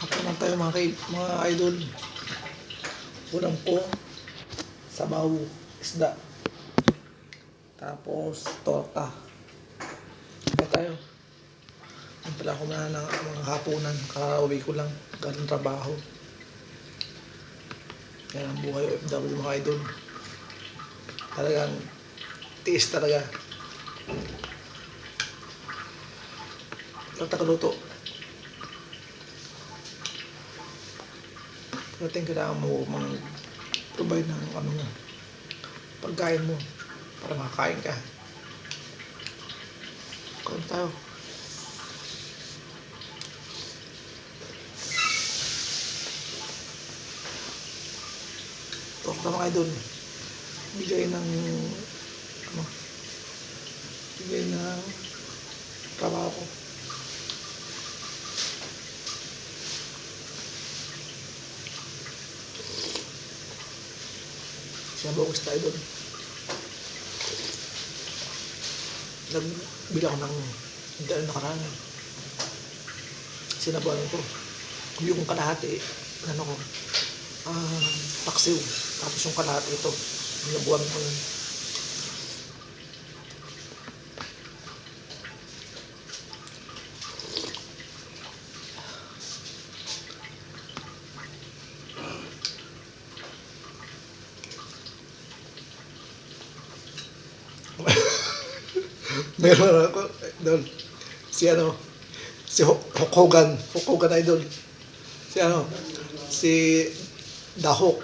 Hapunan tayo mga idol. Ulam ko, sabaw, isda. Tapos, torta. Kaya tayo. Ang pala ako na ng mga hapunan. Kakauwi ko lang. Galing trabaho. Kaya ang buhay OFW mga idol. Talagang tiis talaga. Ang tagaluto. Dating kailangan mo provide ng pagkain mo para makakain ka. Kain tayo. Torta mga idol. Bigay ng trabaho ko. Sabaw ko sa idol. Nagbili ako ng dahil nakaraan. Sinabawan ko. Yung kalahati, paksiw. Tapos yung kalahati ito, sinabuan ko yun. Meron ako doon si Hogan idol, si Dahok.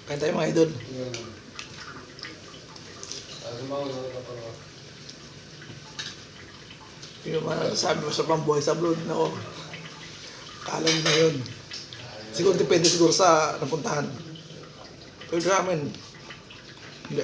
Kain tayo mga idol. Yung sabi mo sa pambuhay sa blood na ako, kala nyo na yun. Siguro depende sa napuntahan. Pero ramen, hindi.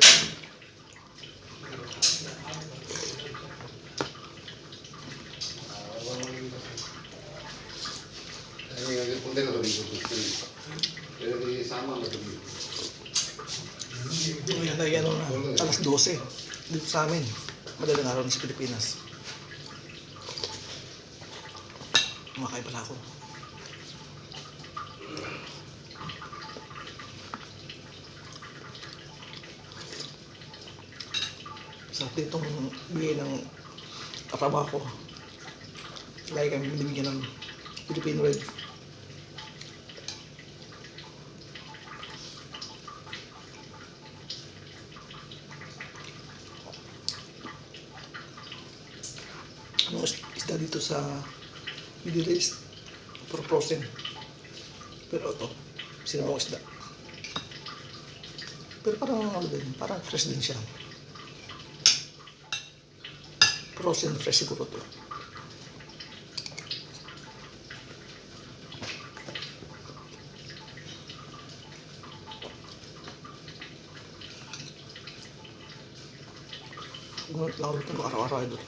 Ngayon ay alas 12 dito sa amin. Madaling araw na sa Pilipinas. Kumakain pala ako. Sarap ditong bigay ng katrabaho ko. Lagi kami binibigyan ng Filipino Red. Ano isda dito sa Middle East? For frozen. Pero ito, sinabawang isda. Pero parang fresh din siya. Frozen fresh siguro to. Laro ito araw-araw ito.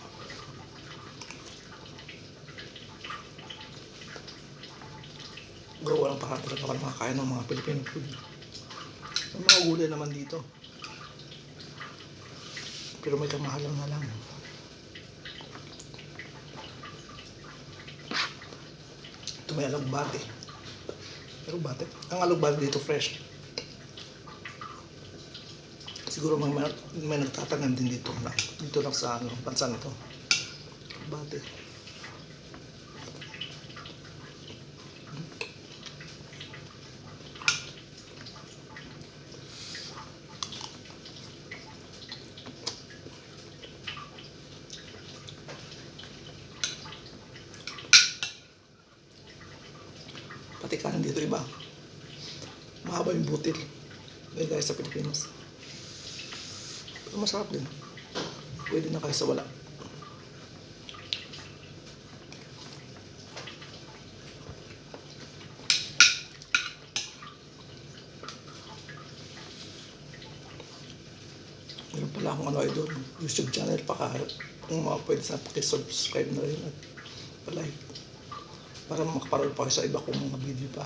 Gawa lang parang talaga ako makakain ng mga Filipino food. May mga gulay naman dito. Pero may kamahalan na lang. Ito may alugbate. Ang alugbate dito fresh. Siguro may nagtatanim din dito lang sa bansa nito. Alugbate. Pati kanin dito iba. Mahaba yung butil. May guys sa Pilipinas. Pero masarap din. Pwede na kaysa wala. Meron pala akong idol. YouTube channel kung pwede sana pakisubscribe na rin at palike. Para makaparol pa sa iba kong mga video pa.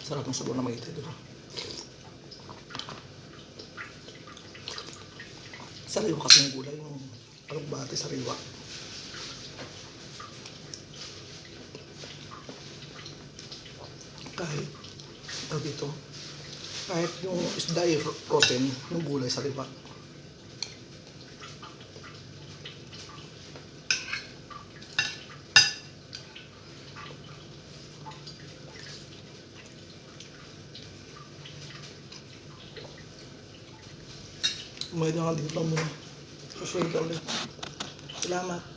Sarap ng sabon na magita doon. Sariwa kasi yung gulay, yung alugbati sariwa. Kahit, tawag dito, kahit yung isda ay frozen, yung gulay sariwa. Umayad na nga dito lang muna. Susunod ka ulit. Salamat.